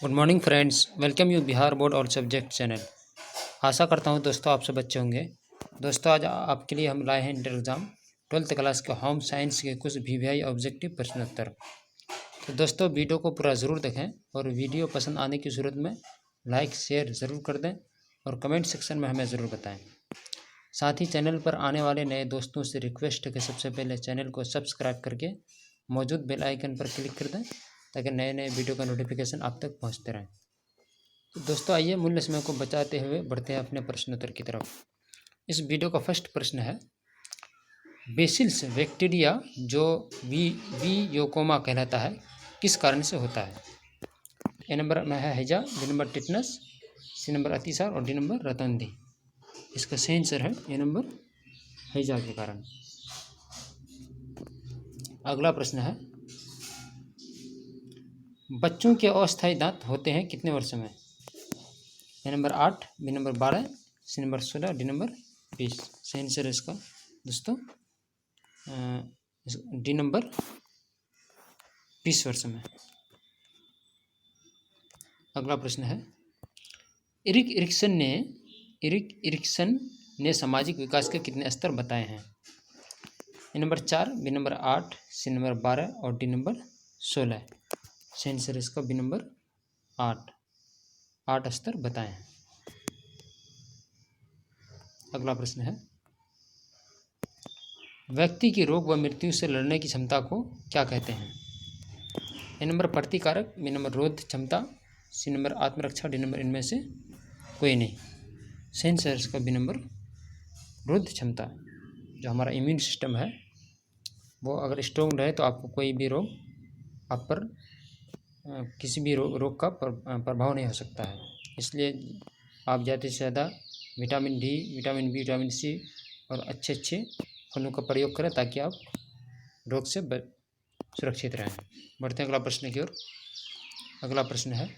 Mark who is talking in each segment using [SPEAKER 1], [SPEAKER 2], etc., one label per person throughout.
[SPEAKER 1] Good morning friends, welcome you Bihar board और subject channel. आशा करता हूँ दोस्तों आप सब अच्छे होंगे। दोस्तों आज आपके लिए हम लाए हैं इंटर एग्ज़ाम 12th क्लास के होम साइंस के कुछ वीवीआई ऑब्जेक्टिव प्रश्नोत्तर। तो दोस्तों वीडियो को पूरा ज़रूर देखें और वीडियो पसंद आने की सूरत में लाइक शेयर ज़रूर कर दें और कमेंट सेक्शन में हमें ज़रूर बताएँ। साथ ही चैनल पर आने वाले नए दोस्तों से रिक्वेस्ट है कि सबसे पहले चैनल को सब्सक्राइब करके मौजूद बेल आइकन पर क्लिक कर दें ताकि नए नए वीडियो का नोटिफिकेशन आप तक पहुंचते रहें। तो दोस्तों आइए मूल्य समय को बचाते हुए बढ़ते हैं अपने प्रश्नोत्तर की तरफ। इस वीडियो का फर्स्ट प्रश्न है, बेसिल्स बैक्टीरिया जो वी योकोमा कहलाता है किस कारण से होता है। ए नंबर में है हैजा, B number tetanus, C number अतिसार और डी नंबर रतौंधी। इसका सही आंसर है ए नंबर हैजा के कारण। अगला प्रश्न है, बच्चों के अस्थायी दांत होते हैं कितने वर्ष में। A number 8, B number 12, C number 16, D number 20। सही आंसर है इसका दोस्तों डी नंबर 20 वर्ष में। अगला प्रश्न है, इरिक इरिक्सन ने सामाजिक विकास के कितने स्तर बताए हैं। A number 4, B number 8, C number 12 और डी नंबर 16। सही आंसर है इसका बी नंबर 8 स्तर बताए हैं। अगला प्रश्न है, व्यक्ति की रोग व मृत्यु से लड़ने की क्षमता को क्या कहते हैं। ए नंबर प्रतिकारक, बी नंबर रोध क्षमता, सी नंबर आत्मरक्षा, डी नंबर इनमें से कोई नहीं। सही आंसर इसका बी नंबर रोध क्षमता। जो हमारा इम्यून सिस्टम है वो अगर स्ट्रोंग रहे तो आपको कोई भी रोग आप पर किसी भी रोग का प्रभाव नहीं हो सकता है। इसलिए आप ज़्यादा से ज़्यादा vitamin D, vitamin B, vitamin C और अच्छे फलों का प्रयोग करें ताकि आप रोग से सुरक्षित रहें। बढ़ते हैं अगला प्रश्न की ओर। अगला प्रश्न है,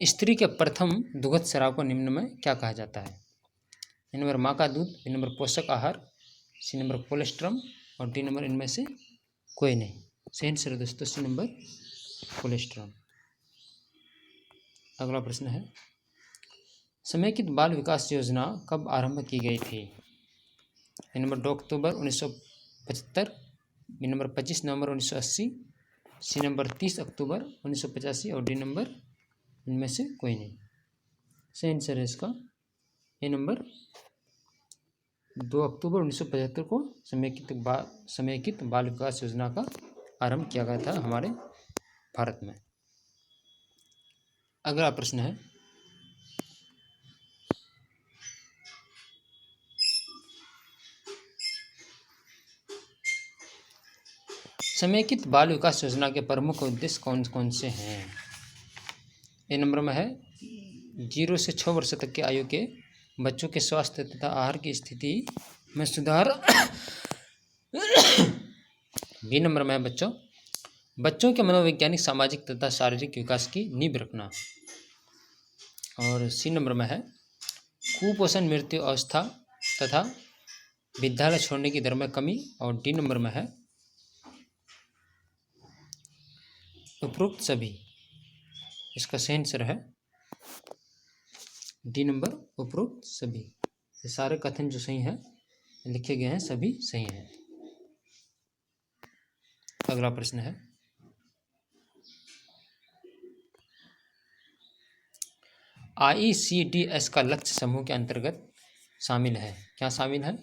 [SPEAKER 1] स्त्री के प्रथम दुग्ध स्राव को निम्न में क्या कहा जाता है। ए नंबर माँ का दूध, बी नंबर पोषक आहार, सी नंबर कोलेस्ट्रम और डी नंबर इनमें से कोई नहीं। सही आंसर है दोस्तों सी नंबर कोलेस्ट्रम। अगला प्रश्न है, समेकित बाल विकास योजना कब आरंभ की गई थी। ए नंबर 2 अक्टूबर 1975, बी नंबर 25 नवंबर 1980, सी नंबर 30 अक्टूबर 1985 और डी नंबर इनमें से कोई नहीं। सही आंसर है इसका ए नंबर 2 अक्टूबर 1975 को समेकित बाल विकास योजना का आरंभ किया गया था हमारे भारत में। अगला प्रश्न है, समेकित बाल विकास योजना के प्रमुख उद्देश्य कौन कौन से हैं। ए नंबर में है 0 से 6 वर्ष तक की आयु के बच्चों के स्वास्थ्य तथा आहार की स्थिति में सुधार। बी नंबर में है बच्चों के मनोवैज्ञानिक, सामाजिक तथा शारीरिक विकास की नींव रखना। और सी नंबर में है कुपोषण, मृत्यु अवस्था तथा विद्यालय छोड़ने की दर में कमी। और डी नंबर में है उपरोक्त सभी। इसका सही आंसर है डी नंबर उपरोक्त सभी। ये सारे कथन जो सही हैं लिखे गए हैं सभी सही हैं। अगला प्रश्न है, ICDS का लक्ष्य समूह के अंतर्गत शामिल है। क्या शामिल है।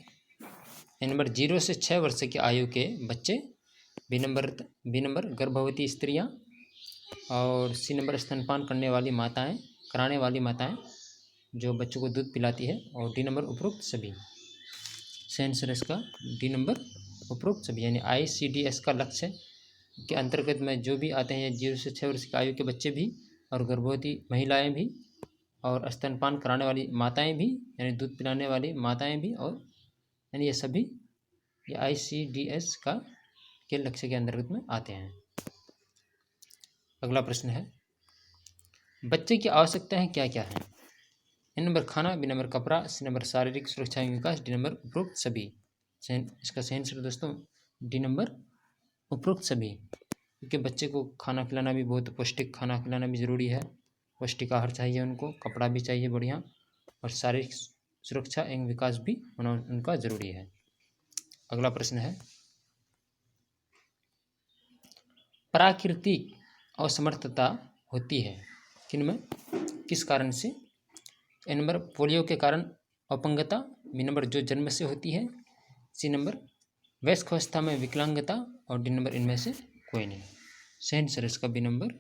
[SPEAKER 1] ए नंबर 0 से 6 वर्ष की आयु के बच्चे, बी नंबर गर्भवती स्त्रियां और सी नंबर स्तनपान कराने वाली माताएं जो बच्चों को दूध पिलाती है और डी नंबर उपरोक्त सभी। सही आंसर इसका डी नंबर उपरोक्त सभी। यानी ICDS का लक्ष्य के अंतर्गत में जो भी आते हैं 0 से 6 वर्ष की आयु के बच्चे भी और गर्भवती महिलाएं भी और स्तनपान कराने वाली माताएं भी यानी दूध पिलाने वाली माताएं भी और यानी ये सभी ये ICDS के लक्ष्य के अंतर्गत में आते हैं। अगला प्रश्न है, बच्चे की आवश्यकताएं क्या क्या हैं। ए नंबर खाना, बी नंबर कपड़ा, सी नंबर शारीरिक सुरक्षा एवं विकास, डी नंबर उपरोक्त सभी। इसका सही आंसर दोस्तों डी नंबर उपरोक्त सभी। क्योंकि बच्चे को खाना खिलाना भी बहुत पौष्टिक खाना खिलाना भी ज़रूरी है। पौष्टिक आहार चाहिए उनको, कपड़ा भी चाहिए बढ़िया, और शारीरिक सुरक्षा एवं विकास भी होना उनका ज़रूरी है। अगला प्रश्न है, प्राकृतिक असमर्थता होती है किनमें, किस कारण से? ए नंबर पोलियो के कारण अपंगता, बी नंबर जो जन्म से होती है, सी नंबर वयस्क अवस्था में विकलांगता, और डी नंबर इनमें से कोई नहीं। सही आंसर इसका बी नंबर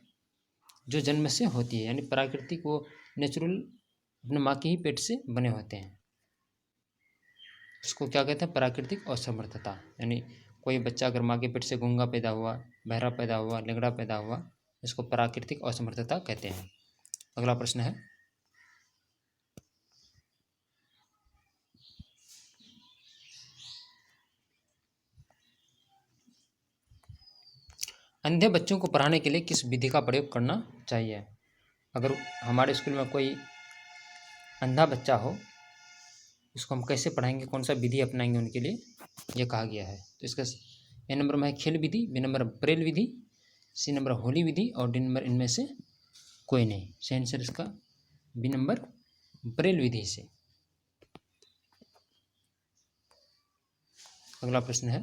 [SPEAKER 1] जो जन्म से होती है, यानी प्राकृतिक, वो नेचुरल अपने माँ के ही पेट से बने होते हैं। इसको क्या कहते हैं? प्राकृतिक असमर्थता। यानी कोई बच्चा अगर माँ के पेट से गूंगा पैदा हुआ, बहरा पैदा हुआ, लंगड़ा पैदा हुआ, इसको प्राकृतिक असमर्थता कहते हैं। अगला प्रश्न है, अंधे बच्चों को पढ़ाने के लिए किस विधि का प्रयोग करना चाहिए? अगर हमारे स्कूल में कोई अंधा बच्चा हो, इसको हम कैसे पढ़ाएंगे, कौन सा विधि अपनाएंगे उनके लिए, ये कहा गया है। तो इसका ए नंबर में है खेल विधि, बी नंबर ब्रेल विधि, सी नंबर होली विधि, और डी नंबर इनमें से कोई नहीं। सही आंसर इसका बी नंबर ब्रेल विधि से। अगला प्रश्न है,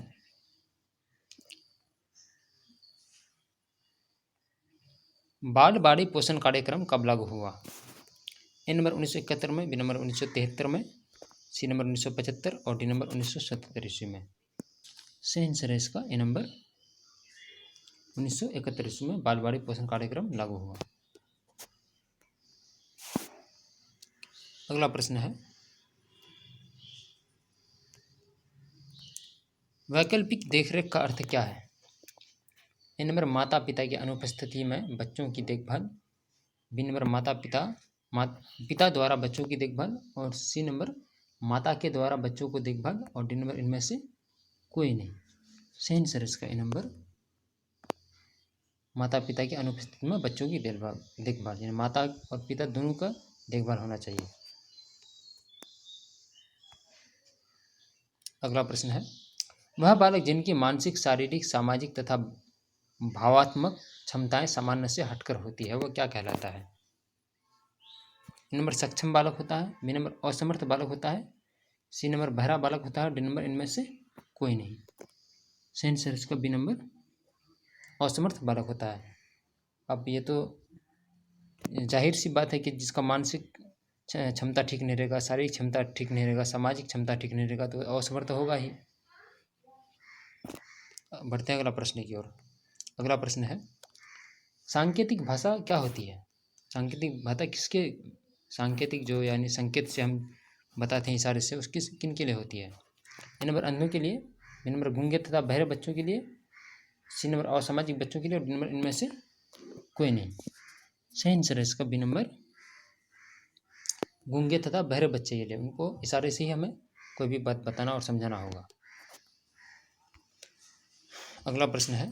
[SPEAKER 1] बाल बाड़ी पोषण कार्यक्रम कब लागू हुआ? ए नंबर 1971 में, बी नंबर 1973 में, सी नंबर 1975, और डी नंबर 1977 ईस्वी में। सही आंसर है इसका ए नंबर 1971 ईस्वी में बाल बाड़ी पोषण कार्यक्रम लागू हुआ। अगला प्रश्न है, वैकल्पिक देखरेख का अर्थ क्या है? ए नंबर माता पिता की अनुपस्थिति में बच्चों की देखभाल, बी नंबर पिता द्वारा बच्चों की देखभाल, और सी नंबर माता के द्वारा बच्चों को देखभाल, और डी नंबर इनमें से कोई नहीं। सही आंसर इसका ए नंबर माता पिता की अनुपस्थिति में बच्चों की देखभाल, यानी माता और पिता दोनों का देखभाल होना चाहिए। अगला प्रश्न है, वह बालक जिनकी मानसिक, शारीरिक, सामाजिक तथा भावात्मक क्षमताएं सामान्य से हटकर होती है, वह क्या कहलाता है? नंबर सक्षम बालक होता है, बी नंबर असमर्थ बालक होता है, सी नंबर बहरा बालक होता है, डी नंबर इनमें से कोई नहीं। सही आंसर इसका बी नंबर असमर्थ बालक होता है। अब ये तो जाहिर सी बात है कि जिसका मानसिक क्षमता ठीक नहीं रहेगा, शारीरिक क्षमता ठीक नहीं रहेगा, सामाजिक क्षमता ठीक नहीं रहेगा, तो असमर्थ होगा ही। बढ़ते हैं अगला प्रश्न की ओर। अगला प्रश्न है, सांकेतिक भाषा क्या होती है? सांकेतिक भाषा किसके, सांकेतिक जो यानी संकेत से हम बताते हैं इशारे से, उसकी किन के लिए होती है? ए नंबर अंधों के लिए, बी नंबर गूंगे तथा बहरे बच्चों के लिए, सी नंबर असामाजिक बच्चों के लिए, और डी नंबर इनमें से कोई नहीं। सही आंसर है इसका बी नंबर गूंगे तथा बहरे बच्चे के लिए, उनको इशारे से ही हमें कोई भी बात बताना और समझाना होगा। अगला प्रश्न है,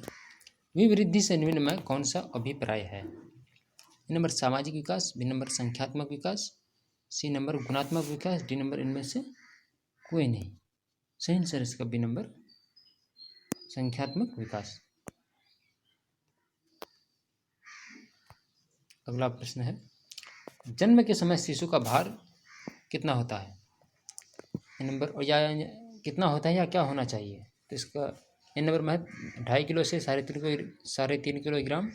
[SPEAKER 1] विवृद्धि से निम्न में कौन सा अभिप्राय है? ए नंबर सामाजिक विकास, बी नंबर संख्यात्मक विकास, सी नंबर गुणात्मक विकास, डी नंबर इनमें से कोई नहीं। सही आंसर इसका बी नंबर संख्यात्मक विकास। अगला प्रश्न है, जन्म के समय शिशु का भार कितना होता है? ए नंबर या कितना होता है या क्या होना चाहिए? तो इसका ए नंबर में 2.5 किलो से 3.5 किलोग्राम,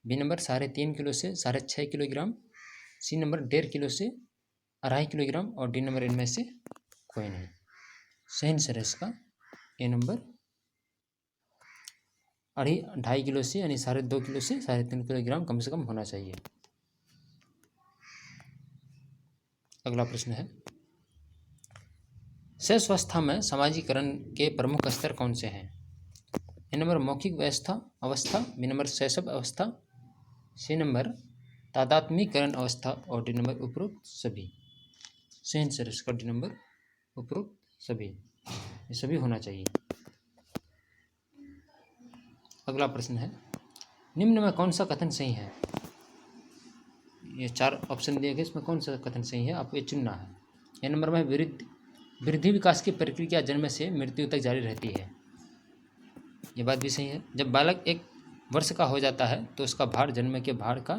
[SPEAKER 1] बी नंबर 3.5 किलो से 6.5 किलोग्राम, सी नंबर 1.5 किलो से 2.5 किलोग्राम, और डी नंबर इनमें से कोई नहीं। सही आंसर है इसका ए नंबर 2.5 किलो से यानी 2.5 किलो से 3.5 किलोग्राम कम से कम होना चाहिए। अगला प्रश्न है, शैशवावस्था में समाजीकरण के प्रमुख स्तर कौन से हैं? ए नंबर मौखिक अवस्था, बी नंबर शैशव अवस्था, सी नंबर तादात्म्यकरण अवस्था, और डी नंबर उपरोक्त सभी। सही आंसर इसका डी नंबर उपरोक्त सभी, ये सभी होना चाहिए। अगला प्रश्न है, निम्न में कौन सा कथन सही है? ये 4 ऑप्शन दिए गए, इसमें कौन सा कथन सही है आपको ये चुनना है। ए नंबर में वृद्धि विकास की प्रक्रिया जन्म से मृत्यु तक जारी रहती है, ये बात भी सही है। जब बालक एक वर्ष का हो जाता है तो उसका भार जन्म के भार का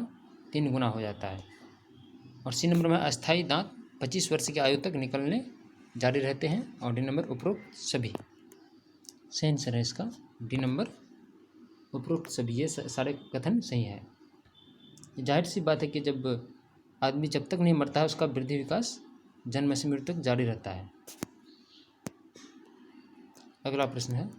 [SPEAKER 1] 3 गुना हो जाता है। और सी नंबर में अस्थायी दांत 25 वर्ष की आयु तक निकलने जारी रहते हैं। और डी नंबर उपरोक्त सभी। सही आंसर है इसका डी नंबर उपरोक्त सभी। ये सारे कथन सही है। जाहिर सी बात है कि जब आदमी जब तक नहीं मरता है उसका वृद्धि विकास जन्म से मृत्यु तक जारी रहता है। अगला प्रश्न है,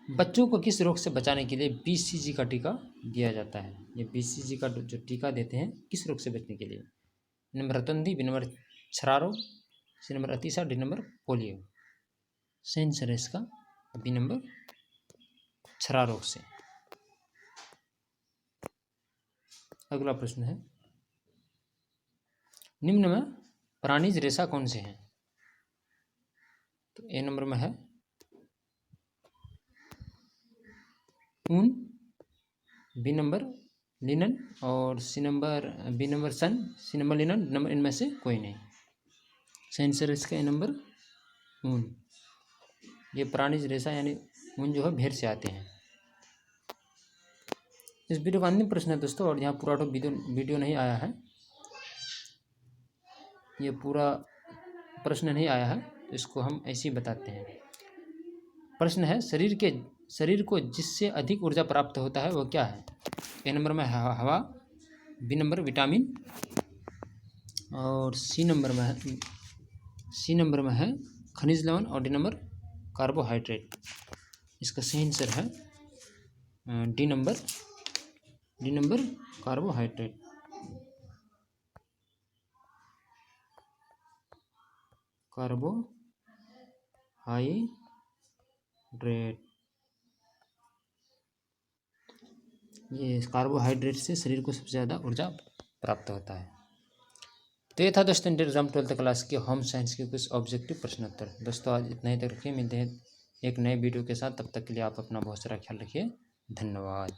[SPEAKER 1] बच्चों को किस रोग से बचाने के लिए BCG का टीका दिया जाता है? ये BCG का जो टीका देते हैं किस रोग से बचने के लिए? नंबर रतुंधी, बी नंबर छरा रोग, सी नंबर अतिसार, डी नंबर पोलियो। सही आंसर है इसका बी नंबर छरा रोग से। अगला प्रश्न है, निम्न में प्राणिज रेशा कौन से हैं? तो ए नंबर में है ऊन, बी नंबर लिनन और बी नंबर सन, सी नंबर लिनन, नंबर इनमें से कोई नहीं। सही आंसर इसका ए नंबर ऊन। ये प्राणिज रेशा यानी ऊन जो है भेड़ से आते हैं। इस वीडियो का अंतिम प्रश्न है दोस्तों, और यहाँ पूरा तो वीडियो नहीं आया है, ये पूरा प्रश्न नहीं आया है तो इसको हम ऐसे ही बताते हैं। प्रश्न है, शरीर को जिससे अधिक ऊर्जा प्राप्त होता है वह क्या है? ए नंबर में हवा, बी नंबर विटामिन और सी नंबर में है खनिज लवण और डी नंबर कार्बोहाइड्रेट। इसका सही आंसर है डी नंबर कार्बोहाइड्रेट। ये कार्बोहाइड्रेट से शरीर को सबसे ज़्यादा ऊर्जा प्राप्त होता है। तो ये था दोस्तों इंटर एग्जाम 12th क्लास के होम साइंस के कुछ ऑब्जेक्टिव प्रश्नोत्तर। दोस्तों आज इतना ही तक रखिए, मिलते हैं एक नए वीडियो के साथ। तब तक के लिए आप अपना बहुत सारा ख्याल रखिए। धन्यवाद।